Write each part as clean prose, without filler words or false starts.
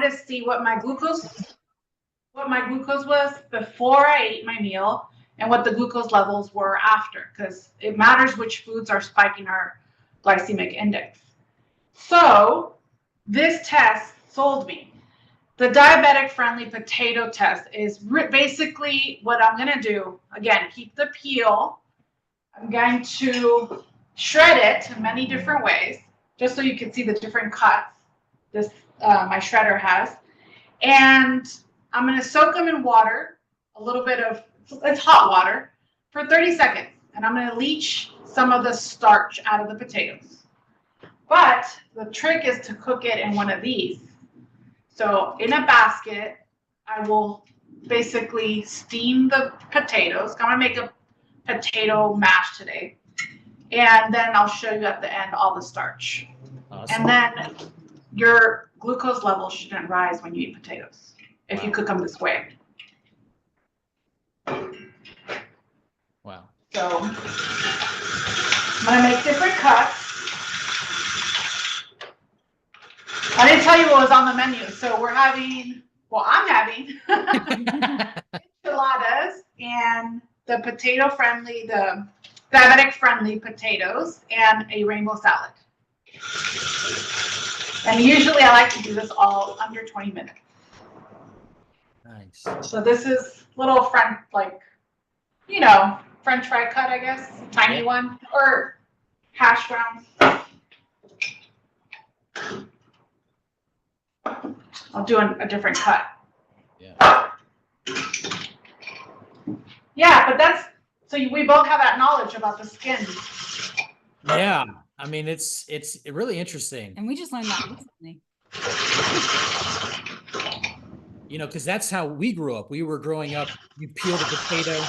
to see what my glucose was before I ate my meal and what the glucose levels were after, because it matters which foods are spiking our glycemic index. So this test sold me. The diabetic friendly potato test is basically what I'm going to do. Again, keep the peel. I'm going to shred it in many different ways, just so you can see the different cuts this my shredder has. And I'm going to soak them in water, a little bit of, it's hot water, for 30 seconds. And I'm going to leach some of the starch out of the potatoes. But the trick is to cook it in one of these. So in a basket, I will basically steam the potatoes. I'm going to make a potato mash today. And then I'll show you at the end all the starch. Awesome. And then your glucose level shouldn't rise when you eat potatoes if you cook them this way. Wow. So I'm going to make different cuts. I didn't tell you what was on the menu. So we're having, well, I'm having enchiladas and the potato-friendly, the diabetic-friendly potatoes and a rainbow salad. And usually I like to do this all under 20 minutes. Nice. So this is little French, like, you know, French fry cut, I guess, tiny one, or hash browns. I'll do a different cut. Yeah. Yeah, but that's, so we both have that knowledge about the skin. Yeah. I mean, it's really interesting. And we just learned that recently. You know, because that's how we grew up. We were growing up, you peel the potato,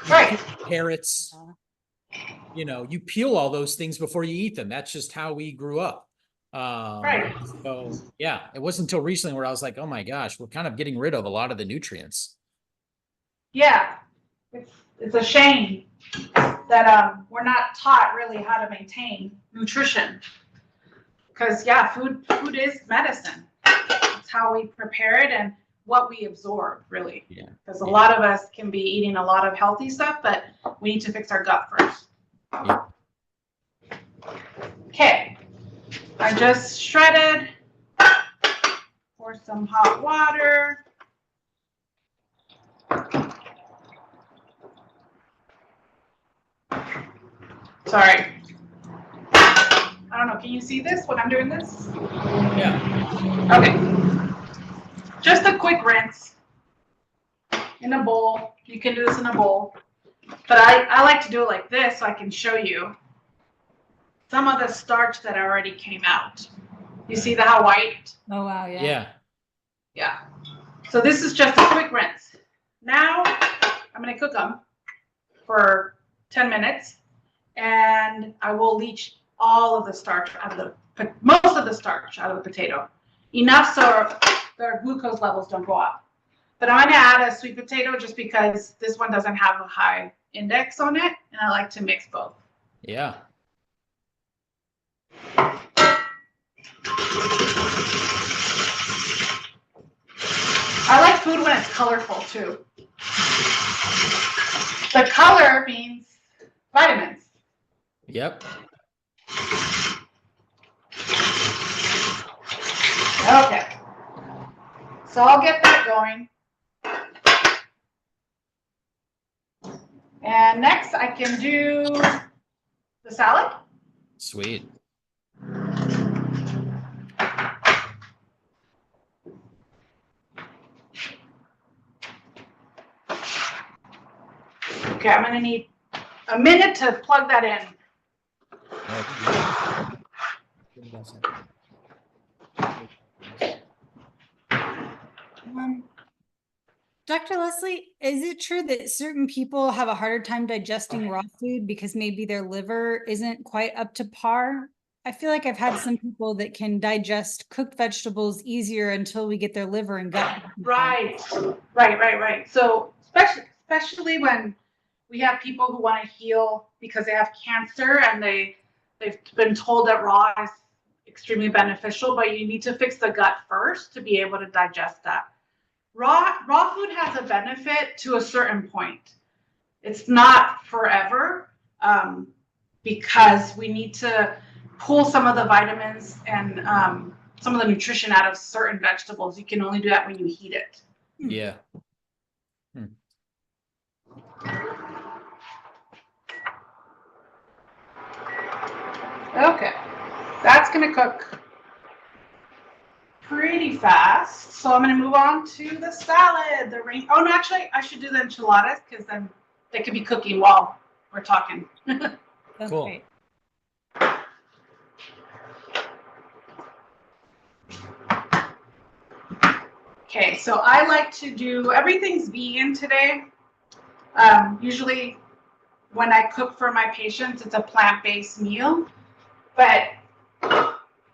right? Carrots, you know, you peel all those things before you eat them. That's just how we grew up. Right. So yeah, it wasn't until recently where I was like, oh my gosh, we're kind of getting rid of a lot of the nutrients. Yeah, it's a shame that we're not taught really how to maintain nutrition. Because yeah, food is medicine. It's how we prepare it and what we absorb, really. Yeah. Because a lot of us can be eating a lot of healthy stuff, but we need to fix our gut first. Yeah. Okay, I just shredded. Pour some hot water. Sorry. I don't know, can you see this when I'm doing this? Yeah. Okay. Just a quick rinse in a bowl. You can do this in a bowl. But I like to do it like this so I can show you some of the starch that already came out. You see how white? Oh, wow, yeah. Yeah. Yeah. So this is just a quick rinse. Now I'm going to cook them for 10 minutes. And I will leach all of the starch out of most of the starch out of the potato. Enough so their glucose levels don't go up. But I'm going to add a sweet potato just because this one doesn't have a high index on it. And I like to mix both. Yeah. I like food when it's colorful too. The color means vitamins. Yep. Okay. So I'll get that going. And next I can do the salad. Sweet. Okay, I'm gonna need a minute to plug that in. Dr. Leslie, is it true that certain people have a harder time digesting raw food because maybe their liver isn't quite up to par? I feel like I've had some people that can digest cooked vegetables easier until we get their liver and gut. Right. So especially when we have people who want to heal because they have cancer and they've been told that raw is extremely beneficial, but you need to fix the gut first to be able to digest that. Raw food has a benefit to a certain point. It's not forever, because we need to pull some of the vitamins and some of the nutrition out of certain vegetables. You can only do that when you heat it. Yeah. Okay, that's gonna cook pretty fast. So I'm gonna move on to the salad. Oh no, actually, I should do the enchiladas because then they could be cooking while we're talking. That's Cool. great. Okay, so I like to do everything's vegan today. Usually when I cook for my patients, it's a plant-based meal, but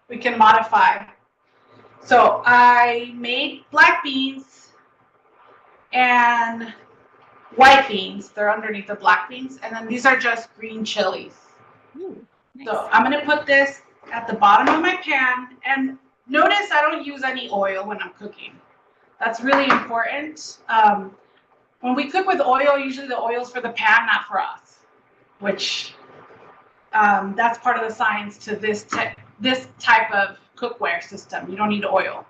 we can modify. So I made black beans and white beans. They're underneath the black beans. And then these are just green chilies. Ooh, nice. So I'm going to put this at the bottom of my pan. And notice I don't use any oil when I'm cooking. That's really important. When we cook with oil, usually the oil's for the pan, not for us, which that's part of the science to this type of cookware system. You don't need oil.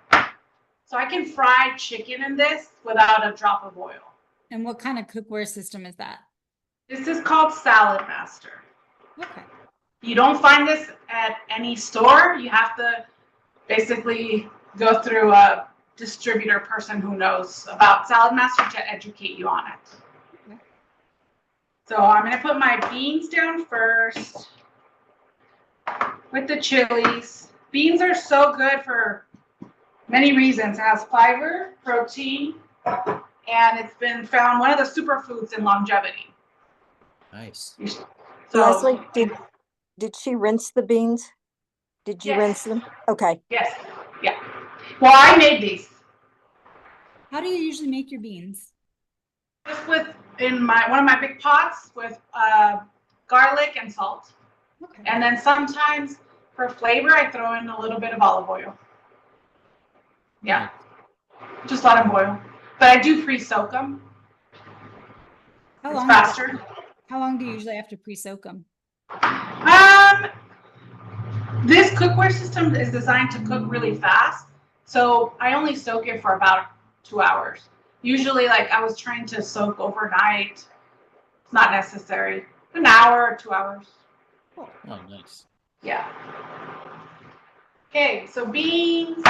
So I can fry chicken in this without a drop of oil. And what kind of cookware system is that? This is called Salad Master. Okay. You don't find this at any store. You have to basically go through a distributor person who knows about Salad Master to educate you on it. Okay. So I'm going to put my beans down first with the chilies. Beans are so good for many reasons. It has fiber, protein, and it's been found one of the superfoods in longevity. Nice. So, Leslie, did she rinse the beans? Did you Yes. rinse them? Okay. yes, yeah. Well, I made these How do you usually make your beans? just with in one of my big pots with garlic and salt, Okay. and then sometimes for flavor I throw in a little bit of olive oil. Yeah, just let them boil. But I do pre-soak them. It's faster. How long do you usually have to pre-soak them? This cookware system is designed to cook really fast, so I only soak it for about 2 hours. Usually, like I was trained to soak overnight. It's not necessary. An hour or 2 hours. Oh, nice. Yeah. Okay, so beans.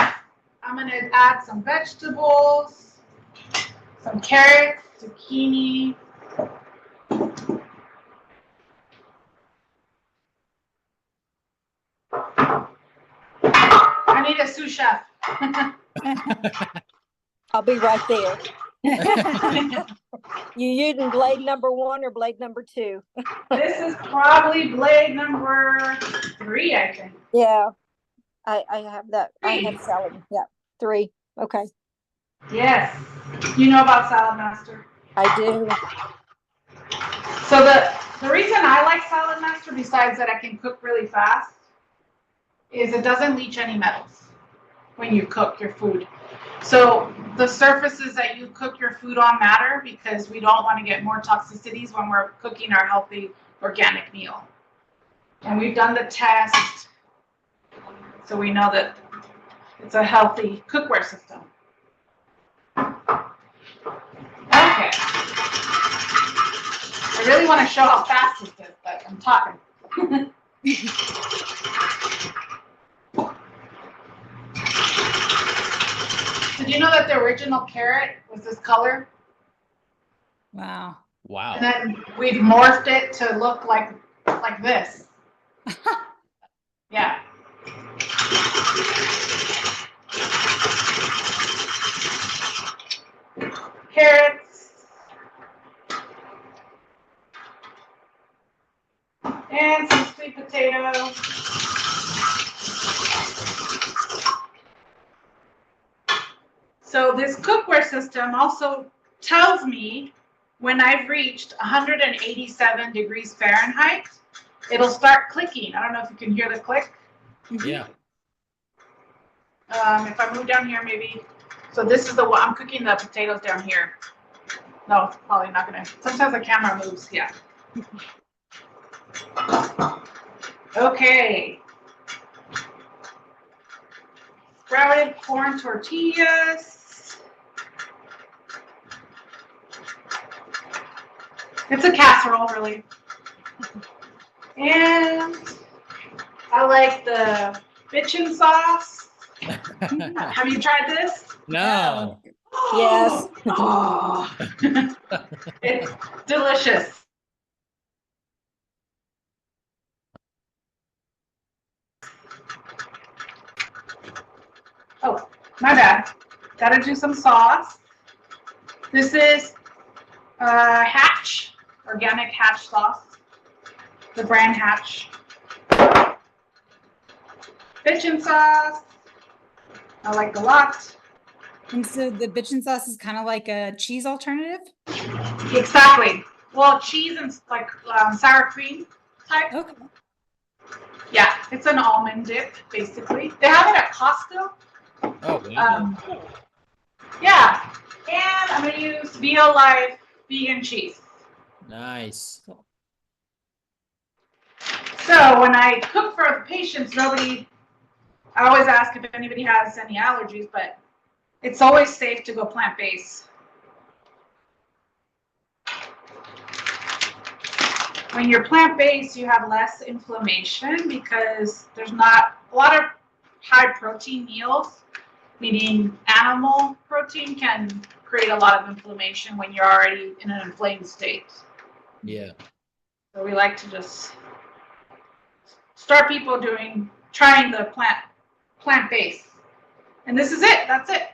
I'm gonna add some vegetables, some carrots, zucchini. I need a sous chef. I'll be right there. You using blade number 1 or blade number 2? This is probably blade number 3, I think. Yeah. I have that. I 3. have salad. Yeah. 3. Okay. Yes. You know about Salad Master. I do. So the reason I like Salad Master, besides that I can cook really fast, is it doesn't leach any metals when you cook your food. So the surfaces that you cook your food on matter because we don't want to get more toxicities when we're cooking our healthy organic meal. And we've done the test, so we know that it's a healthy cookware system. Okay. I really want to show how fast this is, but I'm talking. Did you know that the original carrot was this color? Wow. Wow. And then we've morphed it to look like this. Yeah. Carrots. And some sweet potato. So this cookware system also tells me when I've reached 187 degrees Fahrenheit, it'll start clicking. I don't know if you can hear the click. Yeah. If I move down here, maybe. So this is the one, I'm cooking the potatoes down here. No, probably not gonna. Sometimes the camera moves, yeah. Okay. Sprouted corn tortillas. It's a casserole, really. And I like the bitchin sauce. Have you tried this? No. Yes. Oh, it's delicious. Oh, my bad. Gotta do some sauce. This is Hatch, organic Hatch sauce. The brand Hatch. Bitchin sauce. I like a lot. And so the bitchin sauce is kind of like a cheese alternative? Exactly. Well, cheese and like sour cream type. Okay. Yeah, it's an almond dip, basically. They have it at Costco. Oh, wow. Yeah, and I'm gonna use Bio Life vegan cheese. Nice. So when I cook for the patients, I always ask if anybody has any allergies, but it's always safe to go plant-based. When you're plant-based, you have less inflammation because there's not a lot of high protein meals, meaning animal protein can create a lot of inflammation when you're already in an inflamed state. Yeah. So we like to just start people trying the plant-based. And this is it. That's it.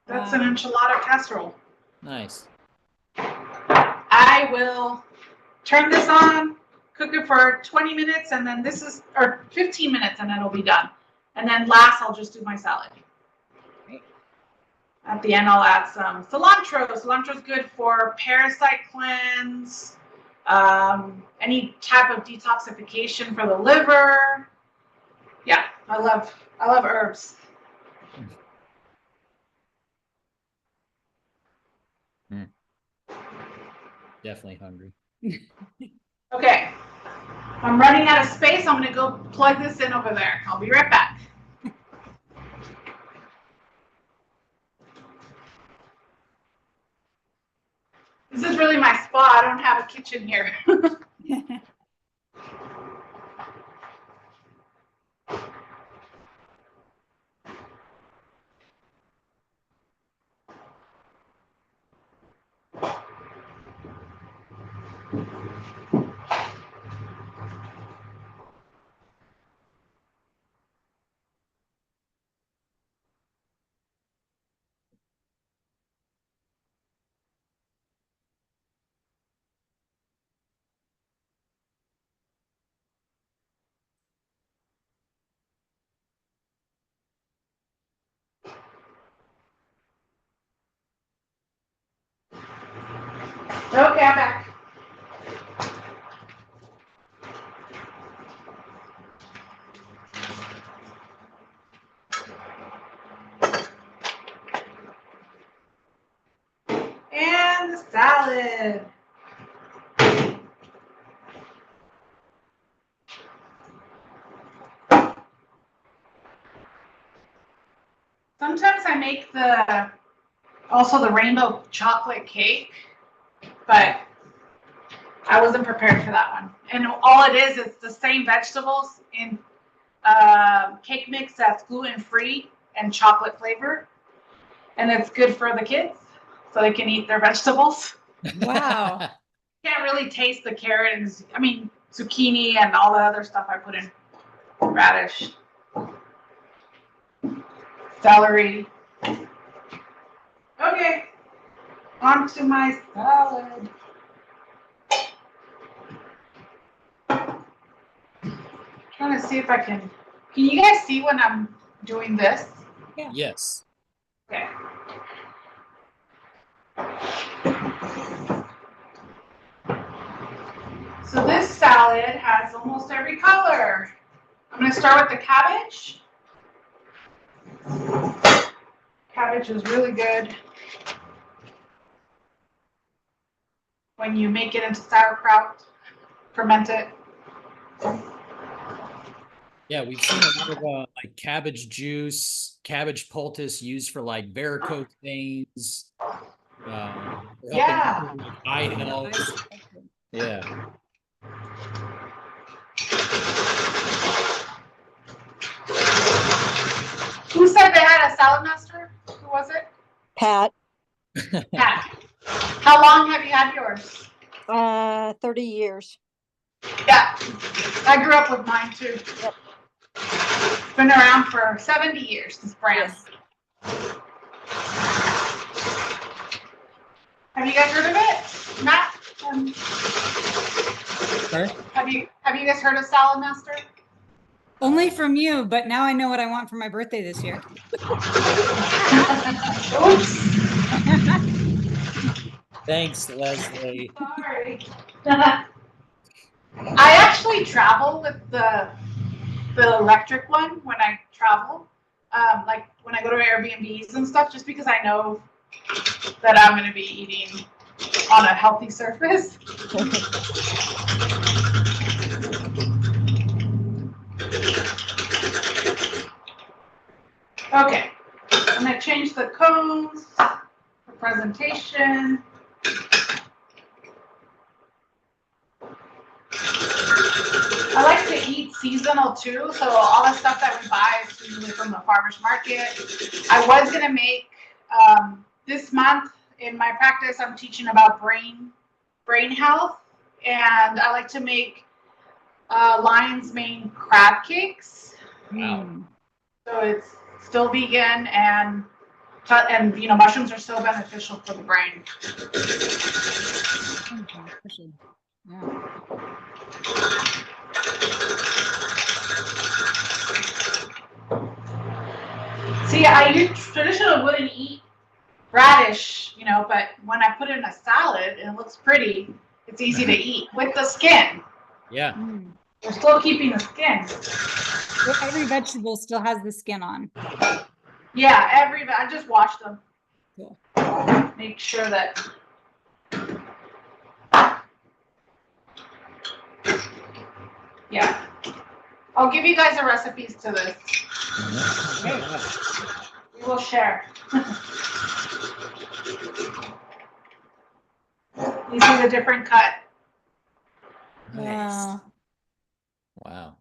That's an enchilada casserole. Nice. I will turn this on, cook it for 20 minutes, and then or 15 minutes, and then it'll be done. And then last, I'll just do my salad. At the end, I'll add some cilantro. Cilantro is good for parasite cleanse, any type of detoxification for the liver. Yeah, I love herbs. Definitely hungry. Okay, I'm running out of space. I'm gonna go plug this in over there. I'll be right back. This is really my spa. I don't have a kitchen here. Okay, I'm back. And the salad. Sometimes I make also the rainbow chocolate cake, but I wasn't prepared for that one. And all it is, it's the same vegetables in cake mix that's gluten-free and chocolate flavor. And it's good for the kids, so they can eat their vegetables. Wow. Can't really taste the carrot and, zucchini and all the other stuff I put in. Radish. Celery. Okay, on to my salad. Trying to see if I can you guys see when I'm doing this? Yes. Okay. So this salad has almost every color. I'm going to start with the cabbage. Cabbage is really good when you make it into sauerkraut, ferment it. Yeah, we've seen a lot of like cabbage juice, cabbage poultice used for like varicose veins. For helping Yeah. improve, like, eye health. Yeah. Who said they had a salad master? Who was it? Pat, Pat. How long have you had yours? 30 years. Yeah, I grew up with mine too. Yep. It's been around for 70 years, this brand. Yes. Have you guys heard of it, Matt? Sorry? Have you guys heard of Salad Master? Only from you, but now I know what I want for my birthday this year. Oops, Thanks, Leslie. sorry. I actually travel with the electric one when I travel, like when I go to Airbnbs and stuff, just because I know that I'm going to be eating on a healthy surface. Okay, I'm going to change the cones for presentation. I like to eat seasonal too, so all the stuff that we buy is usually from the farmer's market. I was going to make, this month in my practice, I'm teaching about brain health, and I like to make lion's mane crab cakes. Wow. So it's still vegan, and you know, mushrooms are so beneficial for the brain. Yeah. See, traditionally wouldn't eat radish, you know, but when I put it in a salad and it looks pretty, it's easy to eat with the skin. Yeah. We're still keeping the skin. Every vegetable still has the skin on. Yeah, I just wash them. Cool. Make sure that. Yeah. I'll give you guys the recipes to this. We will share. You see the different cut. Nice. Wow.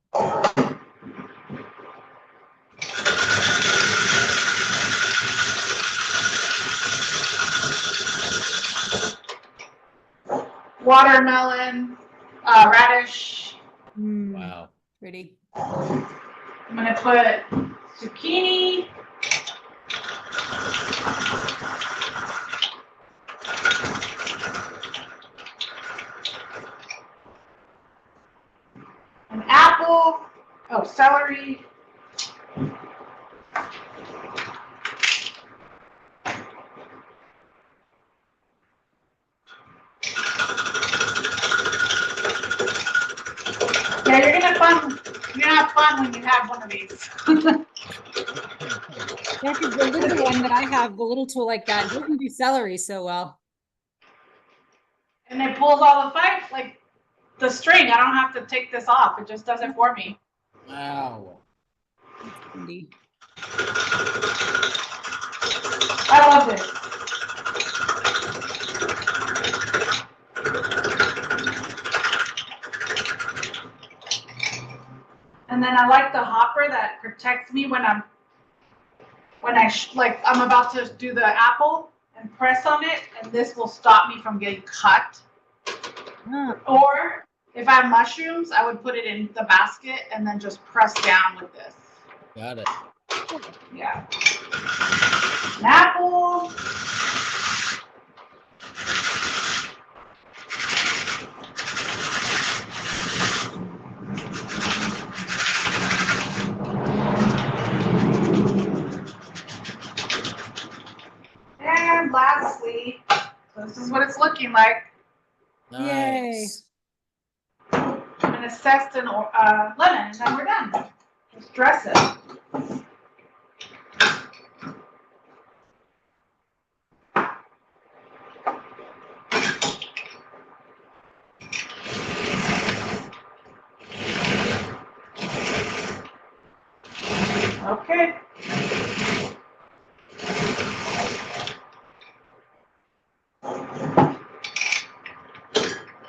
Watermelon, radish. Wow. Pretty. I'm gonna put zucchini. An apple. Oh, celery. Yeah, you're gonna have fun when you have one of these. Yeah, because the little one that I have, the little tool like that, doesn't do celery so well. And it pulls all the fiber, like the string. I don't have to take this off. It just does it for me. Wow. Indeed. I love it. And then I like the hopper that protects me when I'm about to do the apple and press on it, and this will stop me from getting cut. Or if I have mushrooms, I would put it in the basket and then just press down with this. Got it. Yeah. An apple. And lastly, this is what it's looking like. Nice. I'm gonna zest an lemon, and then we're done. Just dress it. Okay.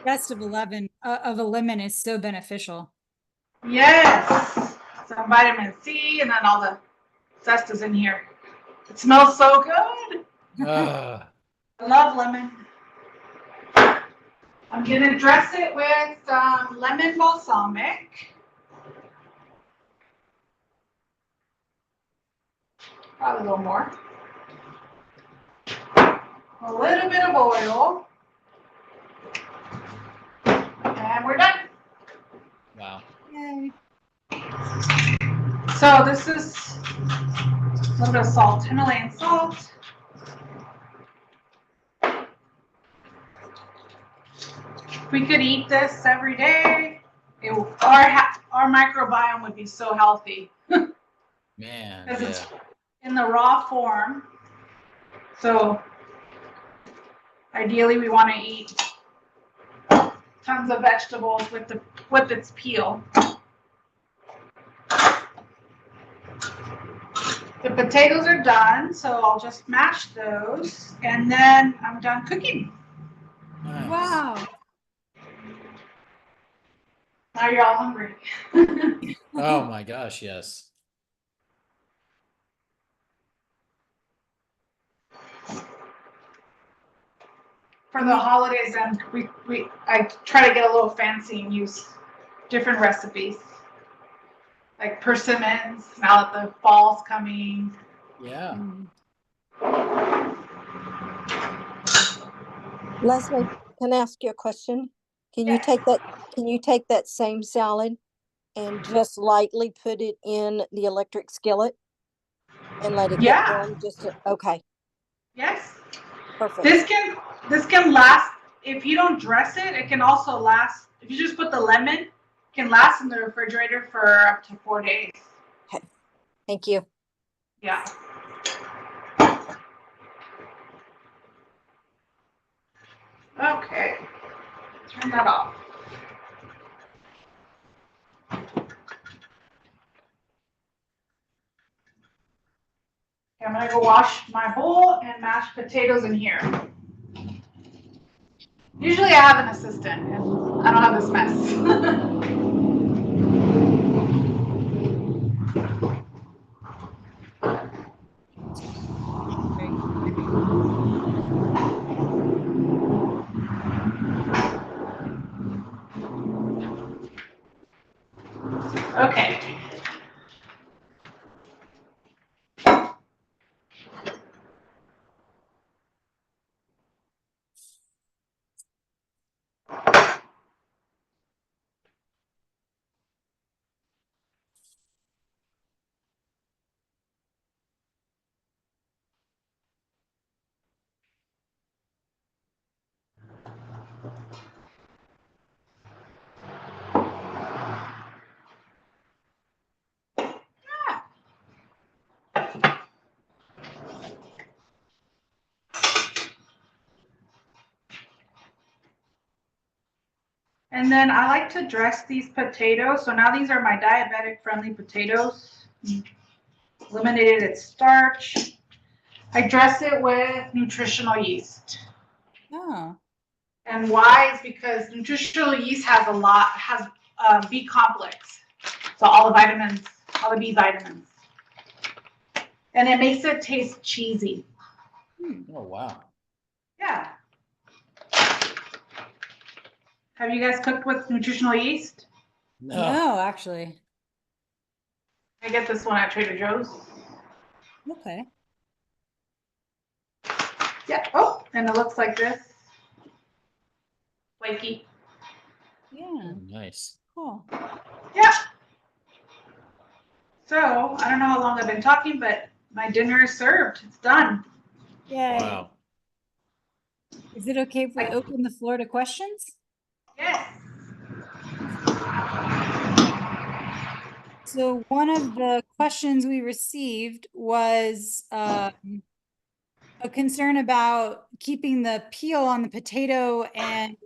Rest of a lemon is so beneficial. Yes. Some vitamin C and then all the zest is in here. It smells so good. Uh, I love lemon. I'm gonna dress it with lemon balsamic. Probably a little more. A little bit of oil. And we're done. wow. Yay. So this is a little bit of salt, Himalayan salt. We could eat this every day. Our microbiome would be so healthy Man, because yeah. it's in the raw form. So ideally, we want to eat tons of vegetables with its peel. The potatoes are done, so I'll just mash those, and then I'm done cooking. Nice. Wow. Now you're all hungry. Oh my gosh, yes. For the holidays, and I try to get a little fancy and use different recipes, like persimmons. Now that the fall's coming. Yeah. Leslie, can I ask you a question? Can you take that same salad and just lightly put it in the electric skillet and let it get Yeah. warm? Okay, Yes. perfect. This can last if you don't dress it. It can also last if you just put the lemon. It can last in the refrigerator for up to 4 days. Okay, thank you. Yeah. Okay. Turn that off. Okay, I'm gonna go wash my bowl and mash potatoes in here. Usually I have an assistant and I don't have this mess. Okay. And then I like to dress these potatoes. So now these are my diabetic friendly potatoes. Eliminated its starch. I dress it with nutritional yeast. Oh. And why is because nutritional yeast has B complex. So all the vitamins, all the B vitamins. And it makes it taste cheesy. Oh wow. Yeah. Have you guys cooked with nutritional yeast? No. No, actually. I get this one at Trader Joe's. Okay. Yeah. Oh, and it looks like this. Flaky. Yeah. Oh, nice. Cool. Yeah. So I don't know how long I've been talking, but my dinner is served. It's done. Yay. Wow. Is it okay if we open the floor to questions? Yes. So one of the questions we received was a concern about keeping the peel on the potato and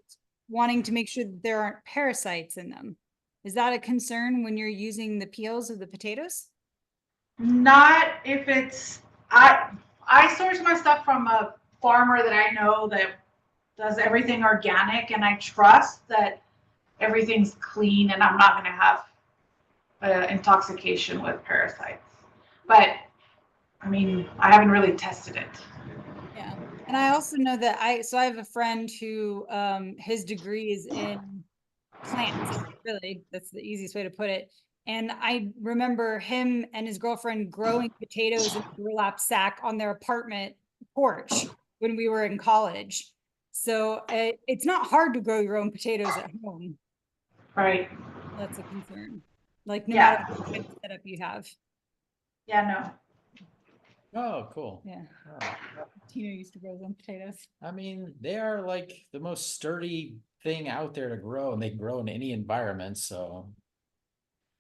wanting to make sure that there aren't parasites in them. Is that a concern when you're using the peels of the potatoes? Not if it's, I source my stuff from a farmer that I know that does everything organic, and I trust that everything's clean and I'm not going to have intoxication with parasites. But I mean, I haven't really tested it. Yeah. And I also know that I have a friend who his degree is in plants, really. That's the easiest way to put it. And I remember him and his girlfriend growing potatoes in a burlap sack on their apartment porch when we were in college. So it's not hard to grow your own potatoes at home. Right. That's a concern. Like no Yeah. matter what kind of setup you have. Yeah, no. Oh, cool. Yeah. Oh. Tina used to grow his own potatoes. I mean, they are like the most sturdy thing out there to grow, and they can grow in any environment. So,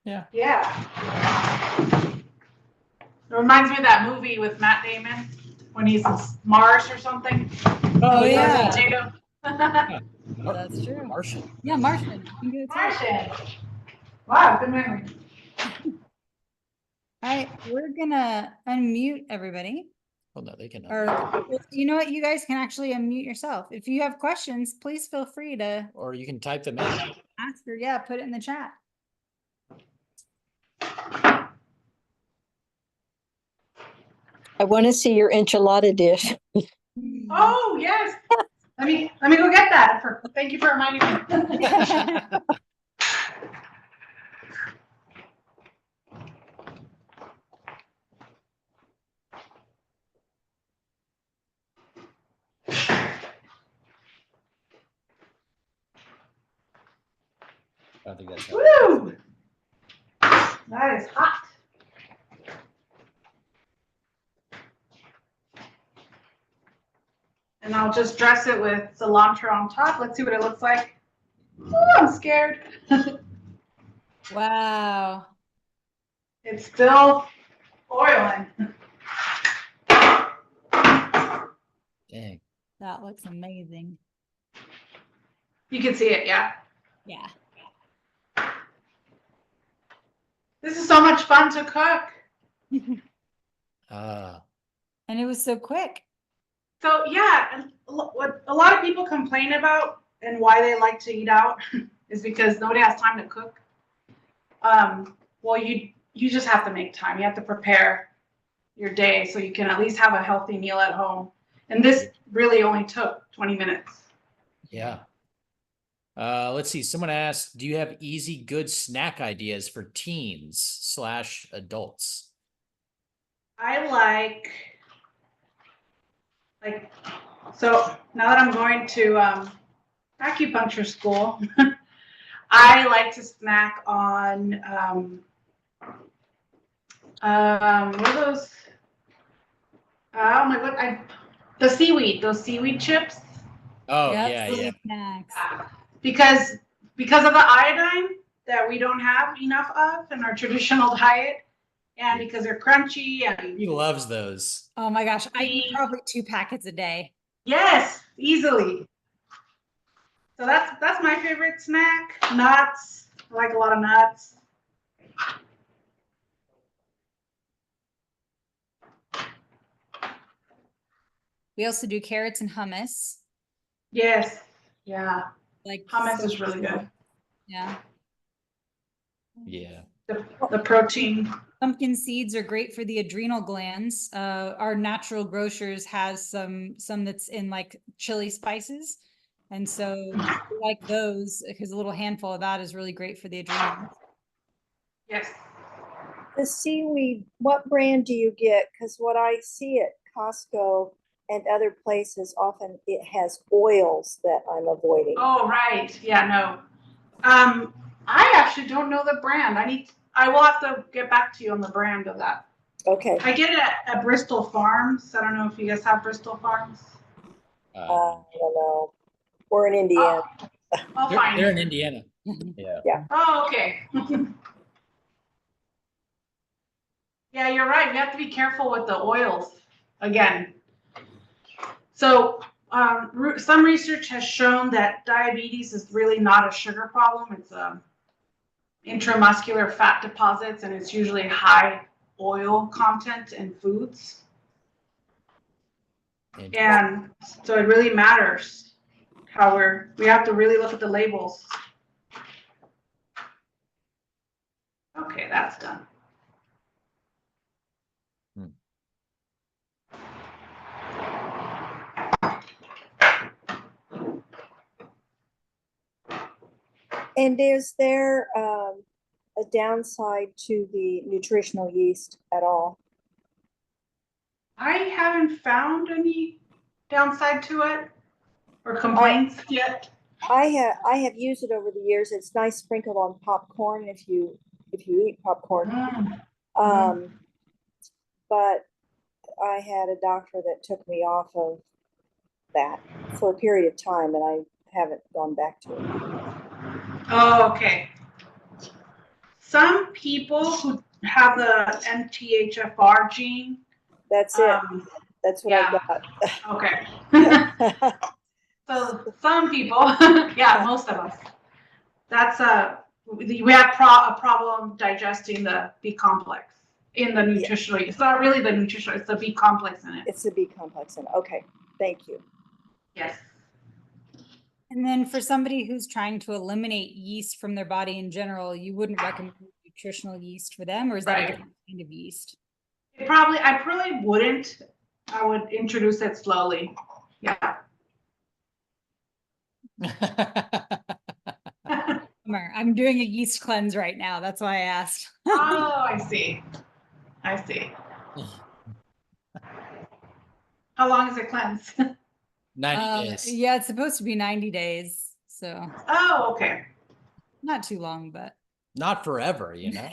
yeah. Yeah. It reminds me of that movie with Matt Damon when he's in Mars or something. Oh, He grows a yeah. potato. That's true. Martian. Yeah, Martian. You can do it too. Martian. Wow, good memory. All right, we're gonna unmute everybody. Oh no, they can. Or well, you know what? You guys can actually unmute yourself. If you have questions, please feel free to Or you can type them in. ask or yeah, put it in the chat. I want to see your enchilada dish. Oh yes. Let me go get that. Thank you for reminding me. I don't think that's Woo! That is hot. And I'll just dress it with cilantro on top. Let's see what it looks like. Ooh, I'm scared. Wow. It's still oiling. Dang. That looks amazing. You can see it, yeah. Yeah. This is so much fun to cook. And it was so quick. So yeah, and what a lot of people complain about and why they like to eat out is because nobody has time to cook. Well, you just have to make time. You have to prepare your day so you can at least have a healthy meal at home. And this really only took 20 minutes. Yeah. Let's see. Someone asked, do you have easy, good snack ideas for teens/adults? I like, so now that I'm going to acupuncture school, I like to snack on, what are those? Oh my God, those seaweed chips. Oh, Yep, yeah, seaweed yeah. snacks. Because of the iodine that we don't have enough of in our traditional diet, and because they're crunchy and He loves those. Oh my gosh, I eat probably 2 packets a day. yes, easily. So that's my favorite snack. Nuts. I like a lot of nuts. We also do carrots and hummus. Yes. Yeah. Like Hummus is really good. Yeah. Yeah. The protein. Pumpkin seeds are great for the adrenal glands. Our natural grocers has some that's in like chili spices. And so we like those because a little handful of that is really great for the adrenals. Yes. The seaweed, what brand do you get? Because what I see at Costco and other places, often it has oils that I'm avoiding. Oh, right. Yeah, no. I actually don't know the brand. I will have to get back to you on the brand of that. Okay. I get it at Bristol Farms. I don't know if you guys have Bristol Farms. I don't know. We're in Indiana. I'll find They're it. in Indiana. Yeah. Oh, okay. Yeah, you're right. We have to be careful with the oils again. So some research has shown that diabetes is really not a sugar problem. It's intramuscular fat deposits, and it's usually high oil content in foods. Interesting. And so it really matters how we have to really look at the labels. Okay, that's done. And is there a downside to the nutritional yeast at all? I haven't found any downside to it or complaints yet. I have used it over the years. It's nice sprinkled on popcorn if you eat popcorn. But I had a doctor that took me off of that for a period of time, and I haven't gone back to it. Oh, okay. Some people who have the MTHFR gene. That's it. That's what yeah. I Okay. got. So some people, yeah, most of us. That's we have a problem digesting the B complex in the nutritional. It's not really the nutritional. It's the B complex in it. It's the B complex in it. Okay, thank you. Yes. And then for somebody who's trying to eliminate yeast from their body in general, you wouldn't recommend nutritional yeast for them, or is that a different kind of yeast? I probably wouldn't. I would introduce it slowly. Yeah. I'm doing a yeast cleanse right now. That's why I asked. Oh, I see. I see. How long is it cleanse? 90 days. Yeah, it's supposed to be 90 days. So. Oh, okay. Not too long, but. Not forever, you know.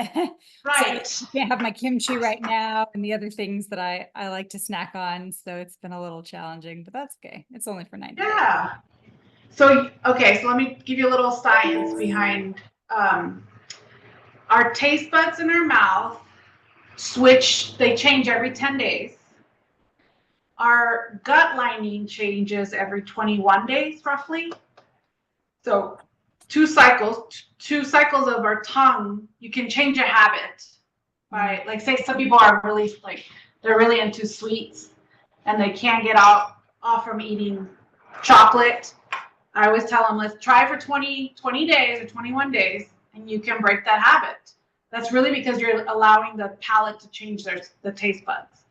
Right. So I can't have my kimchi right now and the other things that I like to snack on. So it's been a little challenging, but that's okay. It's only for 90 days. Yeah. So, okay, so let me give you a little science behind our taste buds in our mouth they change every 10 days. Our gut lining changes every 21 days, roughly. So two cycles of our tongue, you can change a habit by, like, say some people are really, they're really into sweets and they can't get off from eating chocolate. I always tell them, let's try for 20 days or 21 days and you can break that habit. That's really because you're allowing the palate to change the taste buds.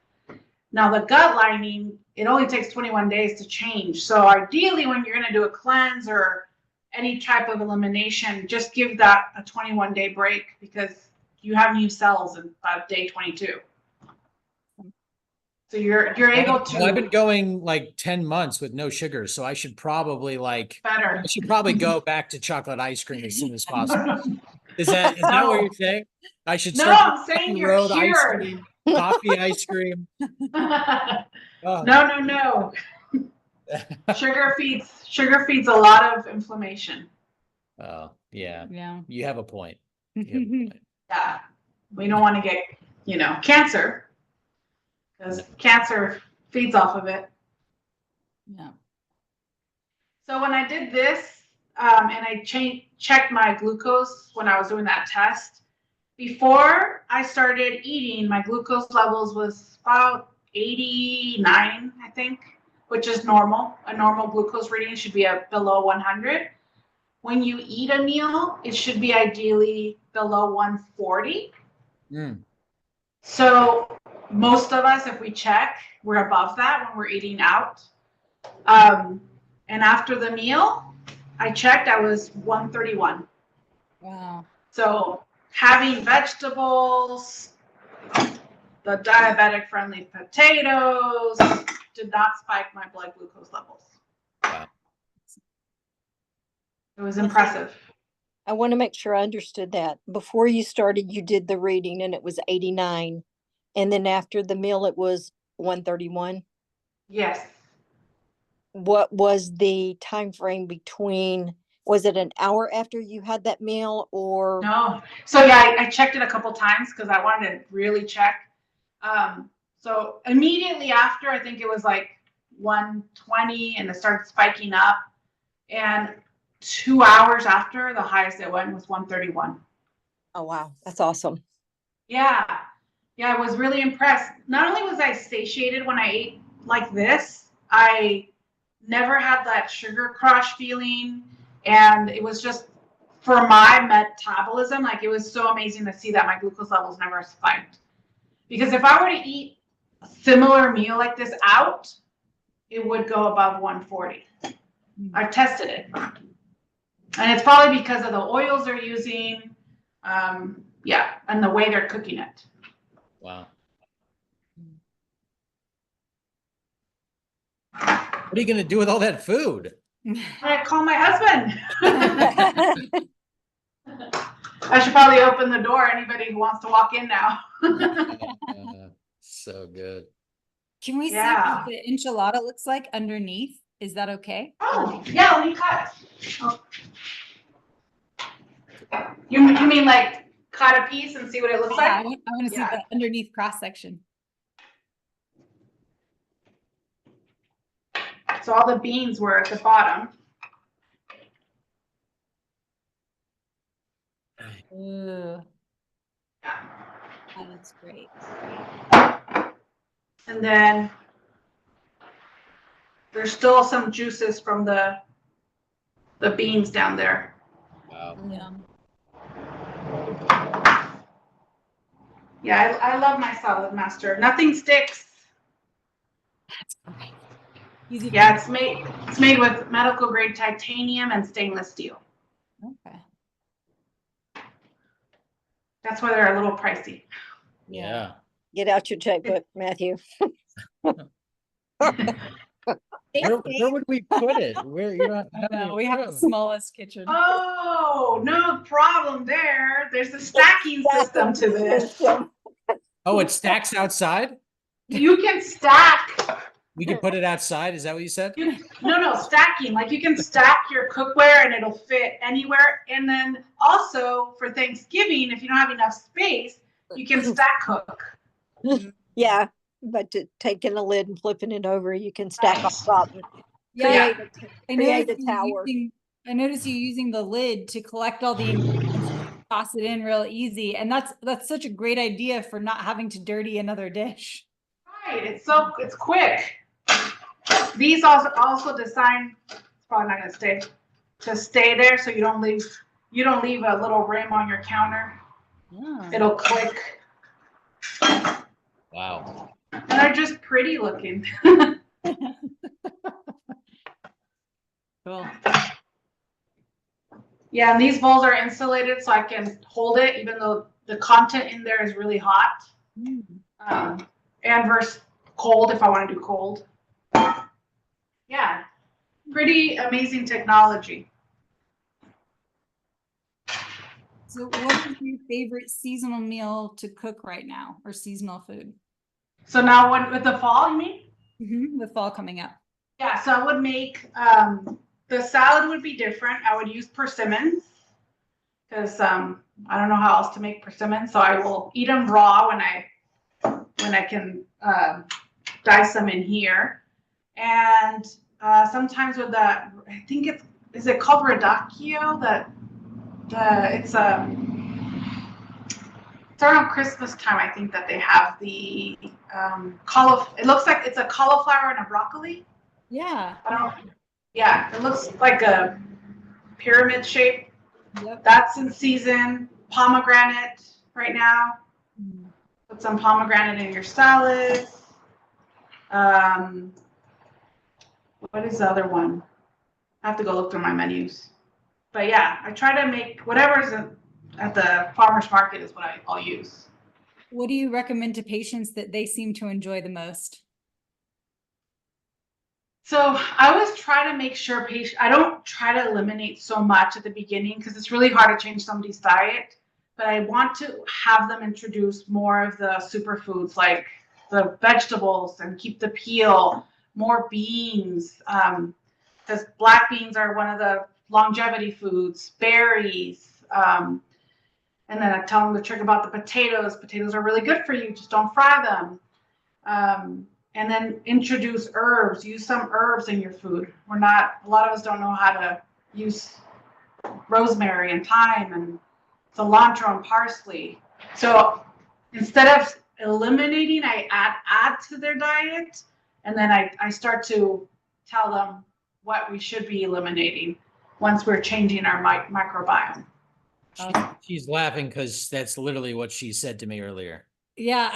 Now the gut lining, it only takes 21 days to change. So ideally when you're gonna do a cleanse or any type of elimination, just give that a 21-day break because you have new cells in about day 22. So you're able to. Well, I've been going like 10 months with no sugar, so I should probably better. I should probably go back to chocolate ice cream as soon as possible. Is that what you're saying? I should start I'm saying you're road cured. ice cream, coffee ice cream. Oh. No. Sugar feeds a lot of inflammation. Oh, yeah. Yeah. You have a point. Yeah. We don't want to get, cancer. Because cancer feeds off of it. Yeah. So when I did this, and I checked my glucose when I was doing that test, before I started eating, my glucose levels was about 89, I think, which is normal. A normal glucose reading should be below 100. When you eat a meal, it should be ideally below 140. So most of us, if we check, we're above that when we're eating out. And after the meal, I checked, I was 131. Wow. So having vegetables, the diabetic friendly potatoes did not spike my blood glucose levels. Wow. It was impressive. I want to make sure I understood that. Before you started, you did the reading and it was 89. And then after the meal, it was 131. Yes. What was the time frame between, was it an hour after you had that meal or? No. So yeah, I checked it a couple times because I wanted to really check. So immediately after, I think it was like 120 and it started spiking up. And 2 hours after, the highest it went was 131. Oh, wow. That's awesome. Yeah. Yeah, I was really impressed. Not only was I satiated when I ate like this, I never had that sugar crush feeling. And it was just for my metabolism, like it was so amazing to see that my glucose levels never spiked. Because if I were to eat a similar meal like this out, it would go above 140. I've tested it. And it's probably because of the oils they're using, yeah, and the way they're cooking it. Wow. What are you gonna do with all that food? I call my husband. I should probably open the door. Anybody who wants to walk in now. So good. Can we Yeah. see what the enchilada looks like underneath? Is that okay? Oh, yeah, let me cut. Oh. You mean like cut a piece and see what it looks Yeah, I like? want to see Yeah. the underneath cross section. So all the beans were at the bottom. Ooh. Oh, that's great. And then there's still some juices from the beans down there. Wow. Yum. Yeah, I love my Salad Master. Nothing sticks. That's great. Easy. Yeah, it's made with medical grade titanium and stainless steel. Okay. That's why they're a little pricey. Yeah. Get out your checkbook, Matthew. Where would we put it? Where you don't have any We have the room. smallest kitchen. Oh, no problem there. There's a stacking system to this. Oh, it stacks outside? You can stack. We can put it outside, is that what you said? No, stacking. Like you can stack your cookware and it'll fit anywhere. And then also for Thanksgiving, if you don't have enough space, you can stack cook. Yeah, but taking a lid and flipping it over, you can stack on top. Yeah, Create a tower. I noticed you using the lid to collect all the ingredients, toss it in real easy, and that's such a great idea for not having to dirty another dish. Right. It's quick. These also designed. It's probably not gonna stay there, so you don't leave a little rim on your counter. Yeah. It'll click. Wow. And they're just pretty looking. Cool. Yeah, and these bowls are insulated so I can hold it even though the content in there is really hot. And versus cold if I want to do cold. Yeah, pretty amazing technology. So what is your favorite seasonal meal to cook right now, or seasonal food? So now with the fall, you mean? With fall coming up. Yeah, so I would make, the salad would be different. I would use persimmons because I don't know how else to make persimmons. So I will eat them raw when I can dice them in here. And sometimes with that, I think is it called radicchio? It's around Christmas time, I think, that they have the cauliflower. It looks like it's a cauliflower and a broccoli. Yeah. Yeah, it looks like a pyramid shape. Yep. That's in season. Pomegranate right now. Put some pomegranate in your salad. What is the other one? I have to go look through my menus. But yeah, I try to make whatever's at the farmer's market is what I'll use. What do you recommend to patients that they seem to enjoy the most? So I always try to make sure I don't try to eliminate so much at the beginning because it's really hard to change somebody's diet. But I want to have them introduce more of the superfoods like the vegetables and keep the peel, more beans, because black beans are one of the longevity foods, berries. And then I tell them the trick about the potatoes. Potatoes are really good for you. Just don't fry them. And then introduce herbs. Use some herbs in your food. A lot of us don't know how to use rosemary and thyme and cilantro and parsley. So instead of eliminating, I add to their diet, and then I start to tell them what we should be eliminating once we're changing our microbiome. She's laughing because that's literally what she said to me earlier. Yeah,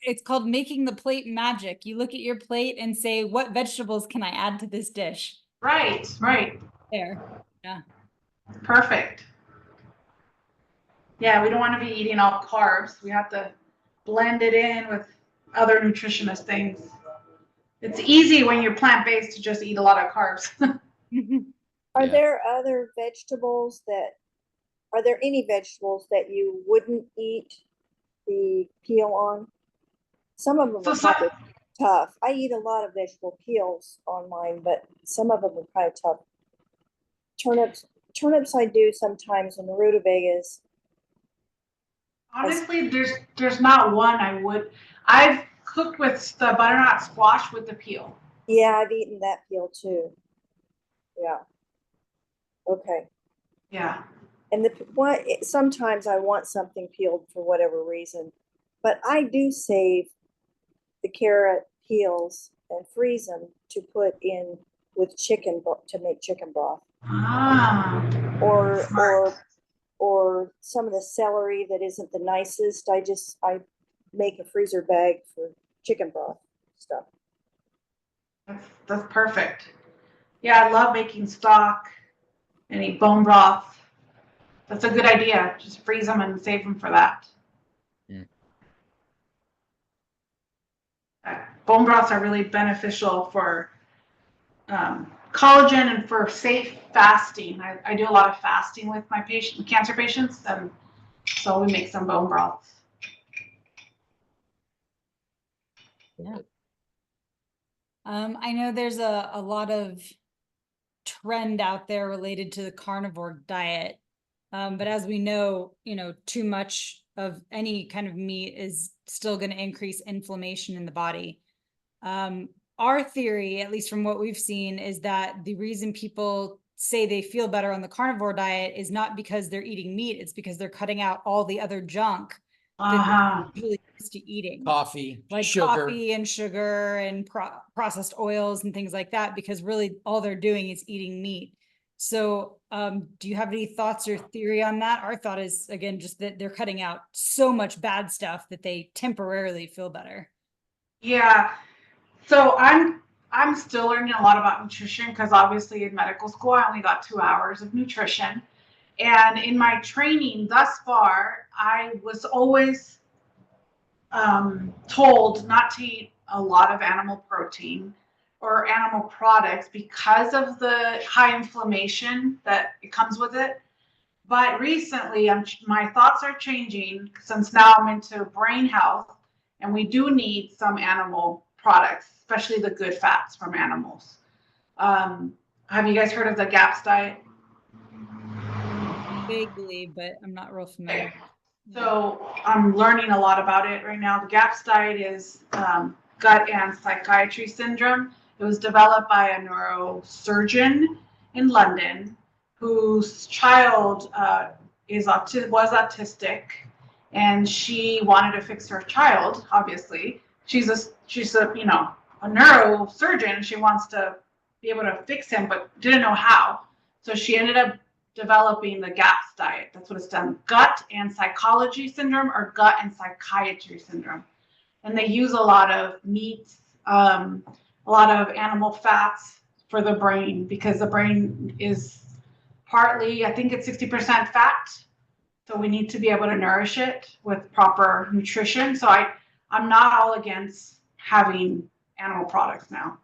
it's called making the plate magic. You look at your plate and say, what vegetables can I add to this dish? Right. There. Yeah. Perfect. Yeah, we don't want to be eating all carbs. We have to blend it in with other nutritionist things. It's easy when you're plant-based to just eat a lot of carbs. Are Yeah. there other vegetables are there any vegetables that you wouldn't eat the peel on? Some of them So are kind of tough. I eat a lot of vegetable peels on mine, but some of them are kind of tough. Turnips I do sometimes, and rutabagas. Honestly, there's not one I would. I've cooked with the butternut squash with the peel. Yeah, I've eaten that peel too. Yeah. Okay. Yeah. And sometimes I want something peeled for whatever reason, but I do save the carrot peels and freeze them to put in with chicken to make chicken broth, Ah. or Smart. or some of the celery that isn't the nicest. I make a freezer bag for chicken broth stuff. That's perfect. Yeah, I love making stock, any bone broth. That's a good idea. Just freeze them and save them for that. Mm. Bone broths are really beneficial for collagen and for safe fasting. I do a lot of fasting with my cancer patients, and so we make some bone broths. Yeah. I know there's a lot of trend out there related to the carnivore diet. But as we know, too much of any kind of meat is still going to increase inflammation in the body. Our theory, at least from what we've seen, is that the reason people say they feel better on the carnivore diet is not because they're eating meat, it's because they're cutting out all the other junk that they're really used to eating. Coffee, Like sugar. coffee and sugar and processed oils and things like that, because really all they're doing is eating meat. So do you have any thoughts or theory on that? Our thought is, again, just that they're cutting out so much bad stuff that they temporarily feel better. Yeah. So I'm still learning a lot about nutrition, because obviously in medical school I only got 2 hours of nutrition. And in my training thus far, I was always told not to eat a lot of animal protein or animal products because of the high inflammation that it comes with it. But recently, my thoughts are changing, since now I'm into brain health, and we do need some animal products, especially the good fats from animals. Have you guys heard of the GAPS diet? Vaguely, but I'm not real familiar. So I'm learning a lot about it right now. The GAPS diet is gut and psychiatry syndrome. It was developed by a neurosurgeon in London whose child was autistic, and she wanted to fix her child. Obviously, she's a neurosurgeon. She wants to be able to fix him, but didn't know how. So she ended up developing the GAPS diet. That's what it's done. Gut and psychology syndrome, or gut and psychiatry syndrome. And they use a lot of meats, a lot of animal fats for the brain, because the brain is partly, I think it's 60% fat. So we need to be able to nourish it with proper nutrition. So I'm not all against having animal products now.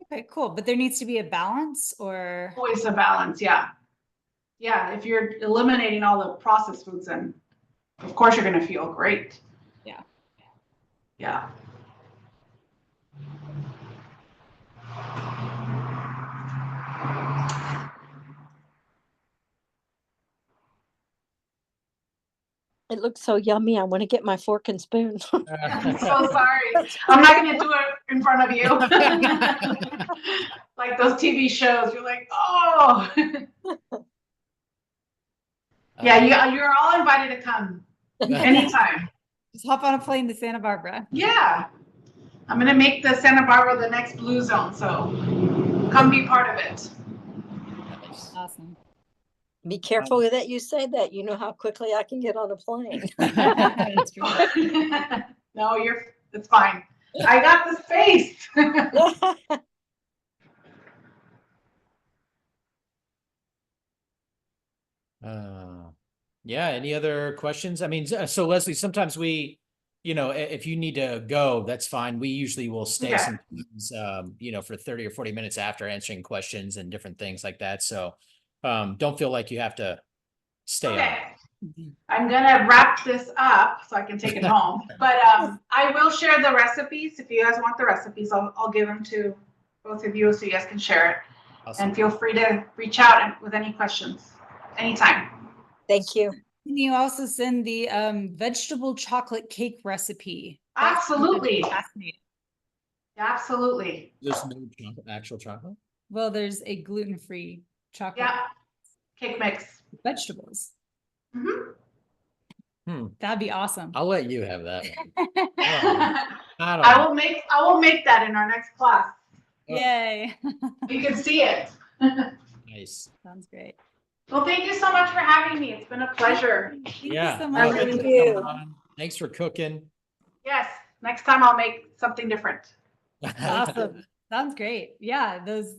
Okay, cool. But there needs to be a balance, or? Always a balance, yeah. Yeah, if you're eliminating all the processed foods, then of course you're going to feel great. Yeah. Yeah. It looks so yummy. I want to get my fork and spoon. I'm so sorry. I'm not going to do it in front of you. Like those TV shows, you're like, oh. Yeah, you're all invited to come anytime. Just hop on a plane to Santa Barbara. Yeah. I'm gonna make the Santa Barbara the next blue zone, so come be part of it. Nice. Awesome. Be careful that you say that. You know how quickly I can get on a plane. That's true. No, it's fine. I got the space. Yeah, any other questions? I mean, so Leslie, sometimes we, if you need to go, that's fine. We usually will stay Okay. sometimes, for 30 or 40 minutes after answering questions and different things like that. So don't feel like you have to stay on. Okay. I'm gonna wrap this up so I can take it home. But I will share the recipes. If you guys want the recipes, I'll give them to both of you so you guys can share it. Awesome. And feel free to reach out with any questions anytime. Thank you. Can you also send the vegetable chocolate cake recipe? That sounds Absolutely. fascinating. Absolutely. There's no actual chocolate? Well, there's a gluten-free chocolate Yeah. Cake mix. vegetables. Mm-hmm. That'd be awesome. I'll let you have that one. I will make that in our next class. Yay. You can see it. Nice. Sounds great. Well, thank you so much for having me. It's been a pleasure. Thank Yeah. you so much. Thanks Thank for you. coming on. Thanks for cooking. Yes. Next time I'll make something different. Awesome. Sounds great. Yeah, those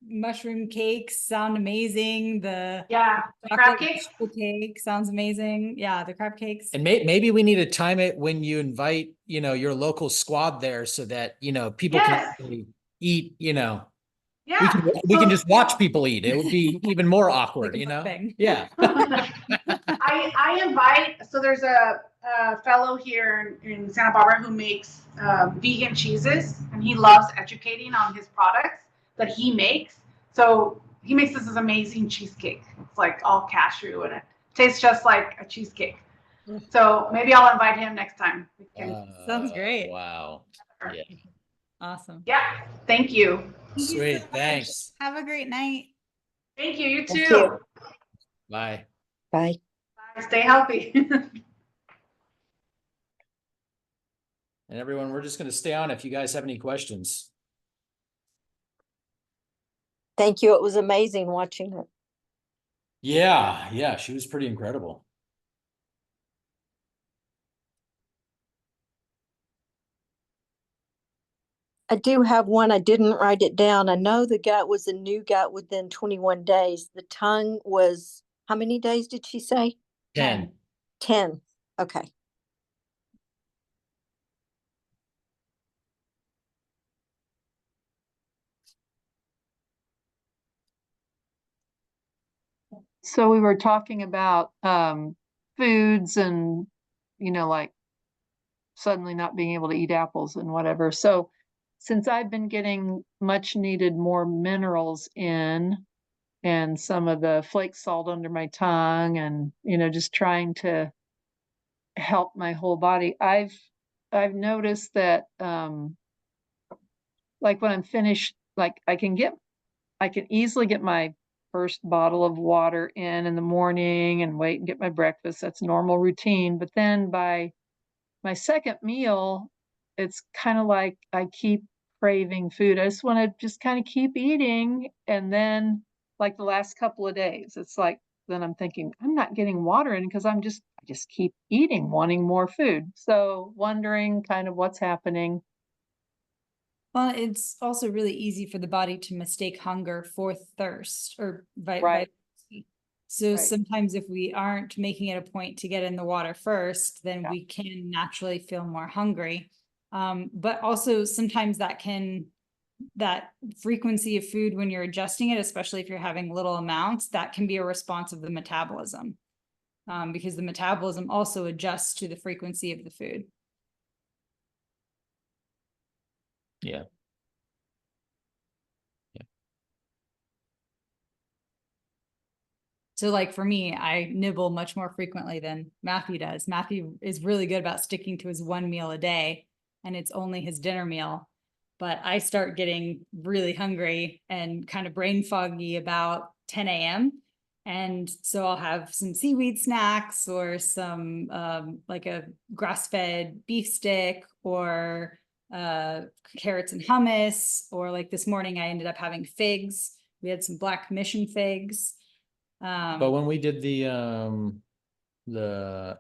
mushroom cakes sound amazing. The Yeah. The crab chocolate cakes. vegetable cake sounds amazing. Yeah, the crab cakes. And maybe we need to time it when you invite, your local squad there so that, people Yes. can actually eat, Yeah. we can just watch people eat. It would be even more awkward, Like a mukbang. Yeah. I invite, so there's a fellow here in Santa Barbara who makes vegan cheeses, and he loves educating on his products that he makes. So he makes this amazing cheesecake. It's like all cashew and it tastes just like a cheesecake. So maybe I'll invite him next time. Sounds great. Wow. Yeah. Awesome. Yeah. Thank you. Thank you Sweet. so much. Thanks. Have a great night. Thank you. You Thank too. you. Bye. Bye. Bye. Stay healthy. And everyone, we're just going to stay on if you guys have any questions. Thank you. It was amazing watching it. Yeah. She was pretty incredible. I do have one. I didn't write it down. I know the gut was a new gut within 21 days. The tongue was, how many days did she say? 10. 10. Okay. So we were talking about foods and, like suddenly not being able to eat apples and whatever. So since I've been getting much needed more minerals in and some of the flake salt under my tongue and, just trying to help my whole body, I've noticed that like when I'm finished, like I can easily get my first bottle of water in the morning and wait and get my breakfast. That's normal routine. But then by my second meal, it's kind of like I keep craving food. I just want to just kind of keep eating. And then like the last couple of days, it's like, then I'm thinking I'm not getting water in because I just keep eating, wanting more food. So wondering kind of what's happening. Well, it's also really easy for the body to mistake hunger for thirst or Right. vitamin C. So Right. sometimes if we aren't making it a point to get in the water first, then Yeah. we can naturally feel more hungry. But also sometimes that frequency of food when you're adjusting it, especially if you're having little amounts, that can be a response of the metabolism. Because the metabolism also adjusts to the frequency of the food. Yeah. So like for me, I nibble much more frequently than Matthew does. Matthew is really good about sticking to his one meal a day, and it's only his dinner meal. But I start getting really hungry and kind of brain foggy about 10 a.m. And so I'll have some seaweed snacks or some like a grass-fed beef stick or carrots and hummus, or like this morning I ended up having figs. We had some black commission figs. But when we did the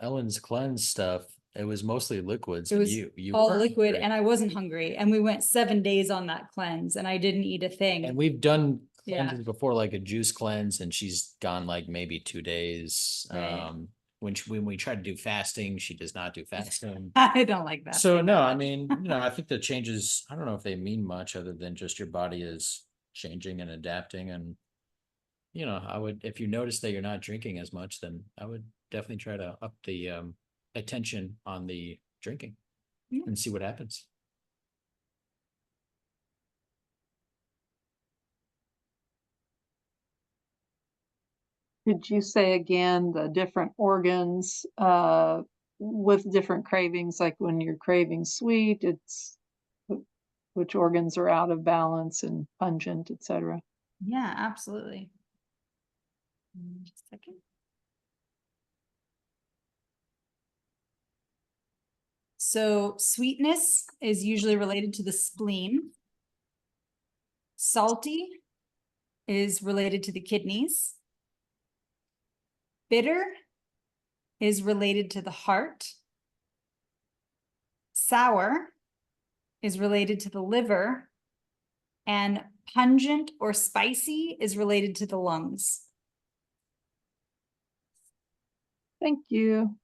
Ellen's cleanse stuff, it was mostly liquids. It was you all were liquid hungry. and I wasn't hungry. And we went 7 days on that cleanse and I didn't eat a thing. And we've done Yeah. cleanses before, like a juice cleanse, and she's gone like maybe 2 days. Right. When we try to do fasting, she does not do fasting. I don't like that. So no, I mean, I think the changes, I don't know if they mean much other than just your body is changing and adapting. And, I would, if you notice that you're not drinking as much, then I would definitely try to up the attention on the drinking and see what happens. Could you say again the different organs with different cravings? Like when you're craving sweet, it's which organs are out of balance and pungent, etc. Yeah, absolutely. Just a second. So sweetness is usually related to the spleen. Salty is related to the kidneys. Bitter is related to the heart. Sour is related to the liver. And pungent or spicy is related to the lungs. Thank you.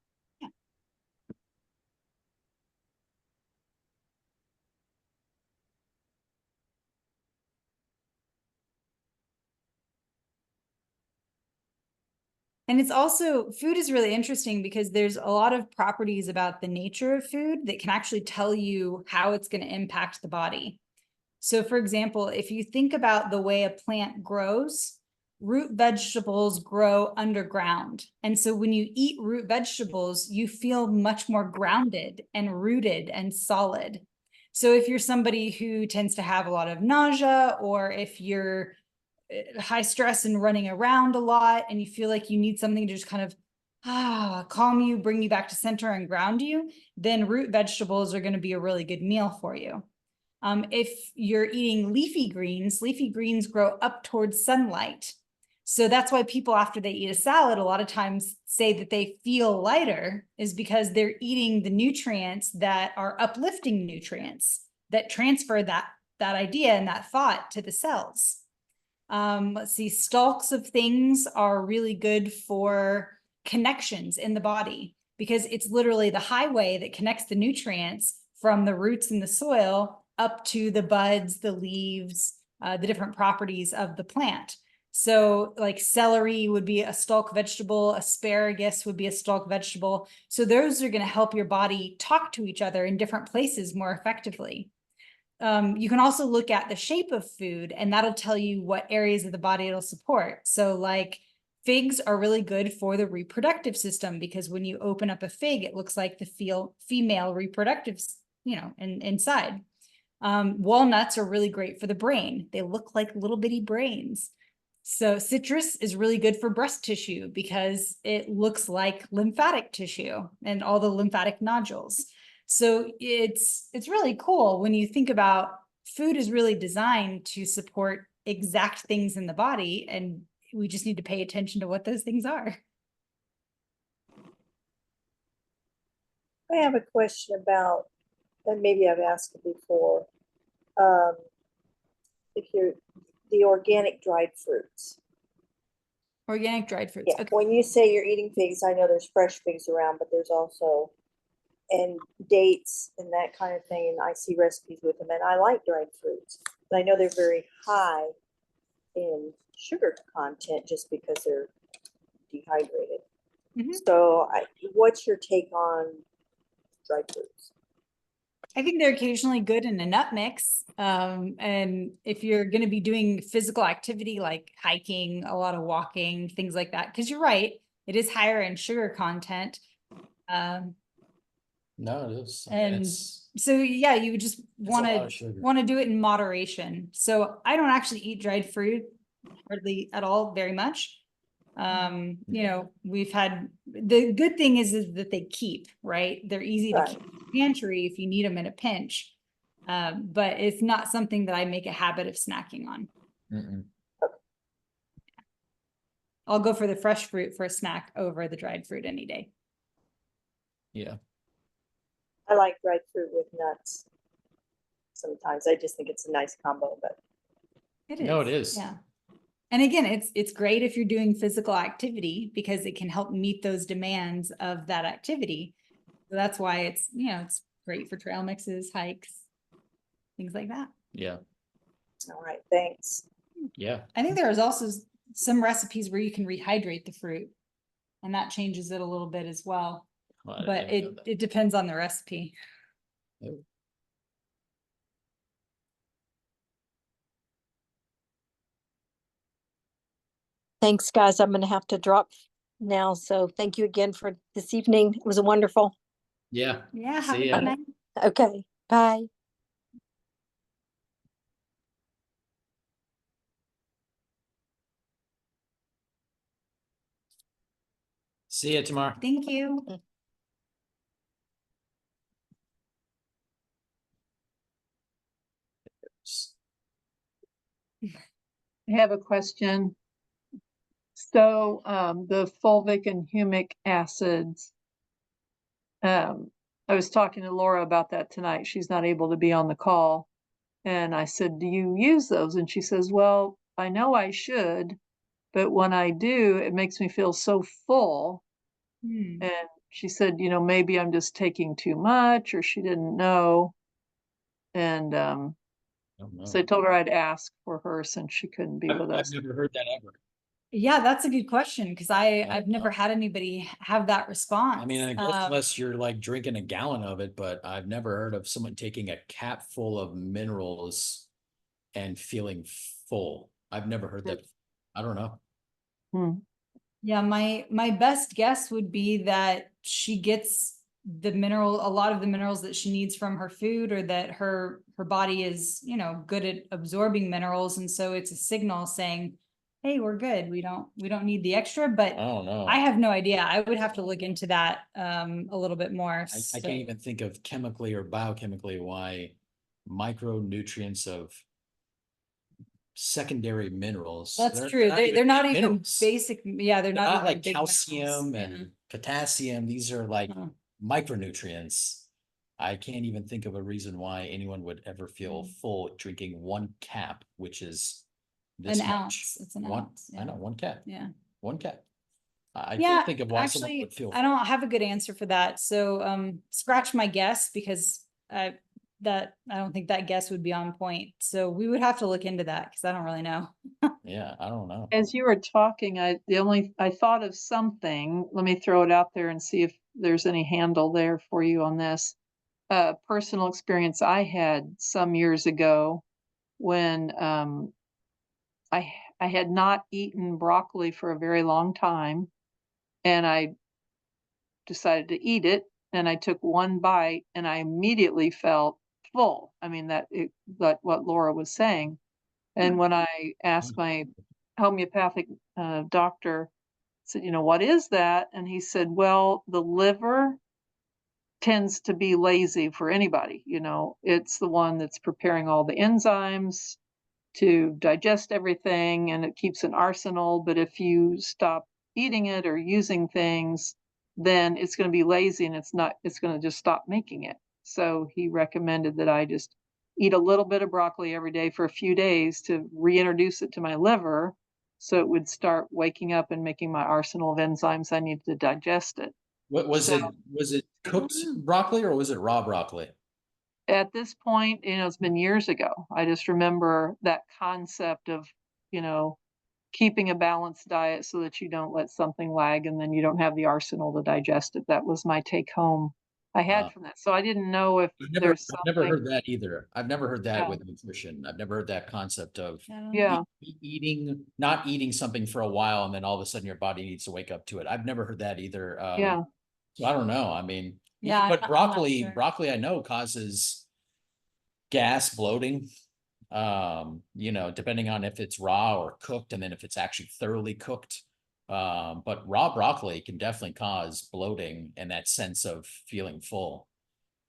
And it's also, food is really interesting because there's a lot of properties about the nature of food that can actually tell you how it's going to impact the body. So for example, if you think about the way a plant grows, root vegetables grow underground. And so when you eat root vegetables, you feel much more grounded and rooted and solid. So if you're somebody who tends to have a lot of nausea, or if you're high stress and running around a lot and you feel like you need something to just kind of calm you, bring you back to center and ground you, then root vegetables are going to be a really good meal for you. If you're eating leafy greens grow up towards sunlight. So that's why people, after they eat a salad, a lot of times say that they feel lighter, is because they're eating the nutrients that are uplifting nutrients that transfer that idea and that thought to the cells. Let's see, stalks of things are really good for connections in the body, because it's literally the highway that connects the nutrients from the roots in the soil up to the buds, the leaves, the different properties of the plant. So like celery would be a stalk vegetable, asparagus would be a stalk vegetable. So those are going to help your body talk to each other in different places more effectively. You can also look at the shape of food, and that'll tell you what areas of the body it'll support. So like figs are really good for the reproductive system, because when you open up a fig, it looks like the female reproductive, inside. Walnuts are really great for the brain. They look like little bitty brains. So citrus is really good for breast tissue because it looks like lymphatic tissue and all the lymphatic nodules. So it's really cool when you think about food is really designed to support exact things in the body, and we just need to pay attention to what those things are. I have a question about, and maybe I've asked it before, if you're the organic dried fruits. Organic dried fruits. Yeah, Okay. when you say you're eating figs, I know there's fresh figs around, but there's also, and dates and that kind of thing, and I see recipes with them, and I like dried fruits, but I know they're very high in sugar content just because they're dehydrated. So what's your take on dried fruits? I think they're occasionally good in a nut mix. And if you're going to be doing physical activity like hiking, a lot of walking, things like that, because you're right, it is higher in sugar content. No, it is. And so, yeah, you would just want to do it in moderation. So I don't actually eat dried fruit hardly at all, very much. You know, we've had, the good thing is that they keep, right? They're easy to Right. keep in the pantry if you need them in a pinch. But it's not something that I make a habit of snacking on. Mm-mm. I'll go for the fresh fruit for a snack over the dried fruit any day. Yeah. I like dried fruit with nuts. Sometimes I just think it's a nice combo, but It No, it is. Yeah. And again, it's great if you're doing physical activity because it can help meet those demands of that activity. So that's why it's, you know, it's great for trail mixes, hikes, things like that. Yeah. all right, thanks. Yeah. I think there is also some recipes where you can rehydrate the fruit, and that changes it a little bit as well. Well, I But didn't know that. it depends on the recipe. Oh. Thanks, guys. I'm gonna have to drop now. So thank you again for this evening. It was wonderful. Yeah. Yeah, have a See ya. good night. Okay, bye. See you tomorrow. Thank you. I have a question. So, the fulvic and humic acids, I was talking to Laura about that tonight. She's not able to be on the call. And I said, do you use those? And she says, well, I know I should, but when I do, it makes me feel so full. Hmm. And she said, you know, maybe I'm just taking too much, or she didn't know. And Oh, no. so I told her I'd ask for her since she couldn't be with I've us. never heard that ever. Yeah, that's a good question because I've never know. had anybody have that response. I mean, I guess unless you're like drinking a gallon of it, but I've never heard of someone taking a cap full of minerals and feeling full. I've never heard that. I don't know. Hmm. Yeah, my best guess would be that she gets a lot of the minerals that she needs from her food, or that her body is, you know, good at absorbing minerals, and so it's a signal saying, hey, we're good. We don't need the extra, but I don't know. I have no idea. I would have to look into that a little bit more. I can't even think of chemically or biochemically why micronutrients of secondary minerals. That's true. They're not even minerals. basic. Yeah, they're They're not not even like big calcium minerals. and potassium. These are like Huh. micronutrients. I can't even think of a reason why anyone would ever feel full drinking one cap, which is this An much. ounce. It's an One, ounce. I know, one cap. Yeah. One cap. I Yeah, can't think of why someone actually, would feel. I don't have a good answer for that. So scratch my guess because I don't think that guess would be on point. So we would have to look into that because I don't really know. Yeah, I don't know. As you were talking, I thought of something. Let me throw it out there and see if there's any handle there for you on this. Personal experience I had some years ago when I had not eaten broccoli for a very long time, and I decided to eat it, and I took one bite, and I immediately felt full. I mean, that what Laura was saying. And when I asked my homeopathic doctor, said, you know, what is that? And he said, well, the liver tends to be lazy for anybody. You know, it's the one that's preparing all the enzymes to digest everything, and it keeps an arsenal. But if you stop eating it or using things, then it's going to be lazy, and it's going to just stop making it. So he recommended that I just eat a little bit of broccoli every day for a few days to reintroduce it to my liver, so it would start waking up and making my arsenal of enzymes I need to digest it. What was So- it? Was it cooked broccoli or was it raw broccoli? At this point, you know, it's been years ago. I just remember that concept of, you know, keeping a balanced diet so that you don't let something lag and then you don't have the arsenal to digest it. That was my take home I had from that. So I didn't know if there's I've never something. heard that either. I've never heard that Yeah. with nutrition. I've never heard that concept of Yeah. not eating something for a while and then all of a sudden your body needs to wake up to it. I've never heard that either. Yeah. So I don't know. I mean, Yeah, but I'm not broccoli, sure. broccoli I know causes gas, bloating. You know, depending on if it's raw or cooked, and then if it's actually thoroughly cooked, But raw broccoli can definitely cause bloating and that sense of feeling full.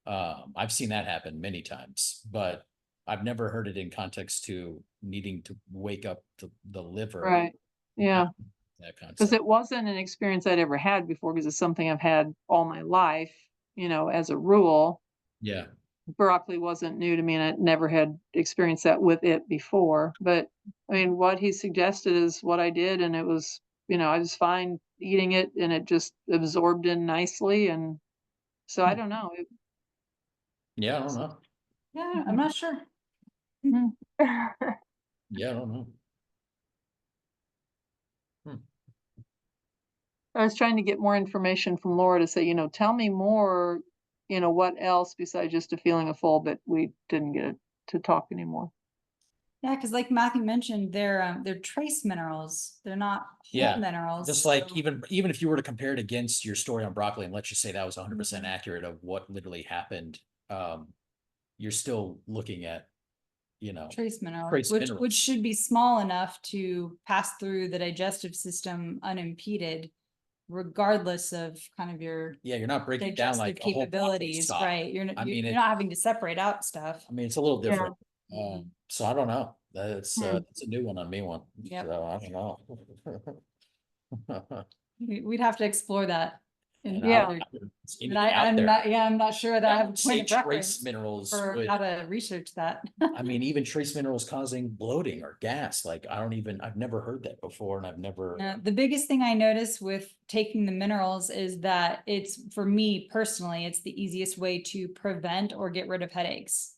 I've seen that happen many times, but I've never heard it in context to needing to wake up the liver. Right. Yeah. That Because concept. it wasn't an experience I'd ever had before, because it's something I've had all my life, as a rule. Yeah. Broccoli wasn't new to me, and I never had experienced that with it before. But I mean, what he suggested is what I did, and it was, I was fine eating it, and it just absorbed in nicely. And so I don't know. Yeah, I don't know. Yeah, I'm not sure. Yeah, I don't know. I was trying to get more information from Laura to say, tell me more, what else besides just a feeling of full, but we didn't get to talk anymore. Yeah, because like Matthew mentioned, they're trace minerals. They're not whole Yeah, minerals. just like so- even if you were to compare it against your story on broccoli, and let's just say that was 100% accurate of what literally happened, you're still looking at, trace minerals, trace which minerals. should be small enough to pass through the digestive system unimpeded, regardless of kind of your Yeah, you're not breaking down digestive like a whole broccoli capabilities, stalk. right? You're not, I mean, you're it- not having to separate out stuff. I mean, it's a little Yeah. different. So I don't know. That's Hmm. it's a new one on me one. Yep. So I don't know. We'd have to explore that. And Yeah. I'm not sure that I have a say point of trace reference minerals for would, how to research that. I mean, even trace minerals causing bloating or gas. Like I've never heard that before, and I've never. The biggest thing I notice with taking the minerals is that it's, for me personally, it's the easiest way to prevent or get rid of headaches.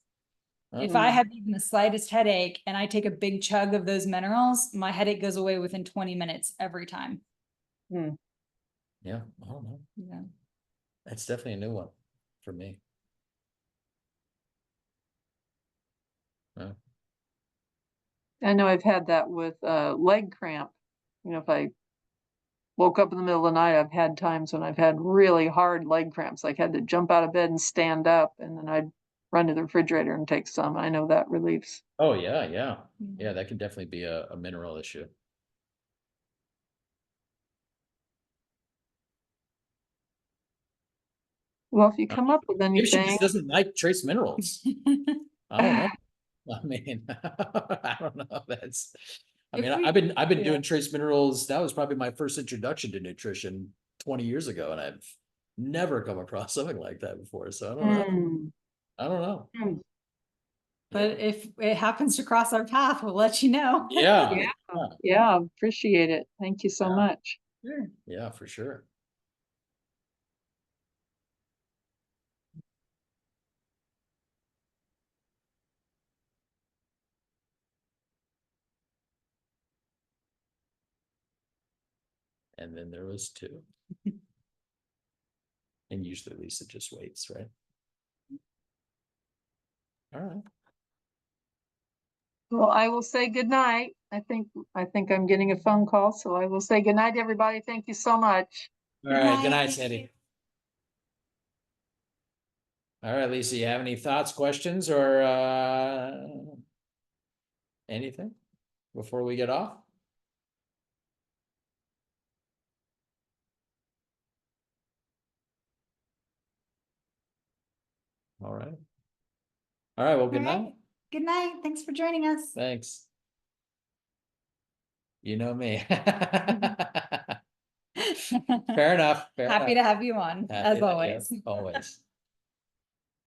If I have even the slightest headache and I take a big chug of those minerals, my headache goes away within 20 minutes every time. Hmm. Yeah, I don't know. Yeah. That's definitely a new one for me. I know I've had that with leg cramp. If I woke up in the middle of the night, I've had times when I've had really hard leg cramps. Like had to jump out of bed and stand up, and then I'd run to the refrigerator and take some. I know that relieves. Oh yeah. Yeah, that can definitely be a mineral issue. Well, if you come up with Maybe she anything, just doesn't like trace minerals. I don't know. I mean, I don't know. I've been doing trace minerals. That was probably my first introduction to nutrition 20 years ago, and I've never come across something like that before. So I don't know. I don't know. But if it happens to cross our path, we'll let you know. Yeah. yeah, appreciate it. Thank you so Yeah. much. Yeah, for sure. And then there was two. And usually Lisa just waits, right? All right. Well, I will say good night. I think I'm getting a phone call, so I will say good night, everybody. Thank you so much. All right. Good night, Thank Sandy. you. All right, Lisa, you have any thoughts, questions, or anything before we get off? All right. All right. Well, good All right. night. Good night. Thanks for joining us. Thanks. You know me. Fair enough. Fair Happy enough. to have you on, Happy as to- always. yeah, always.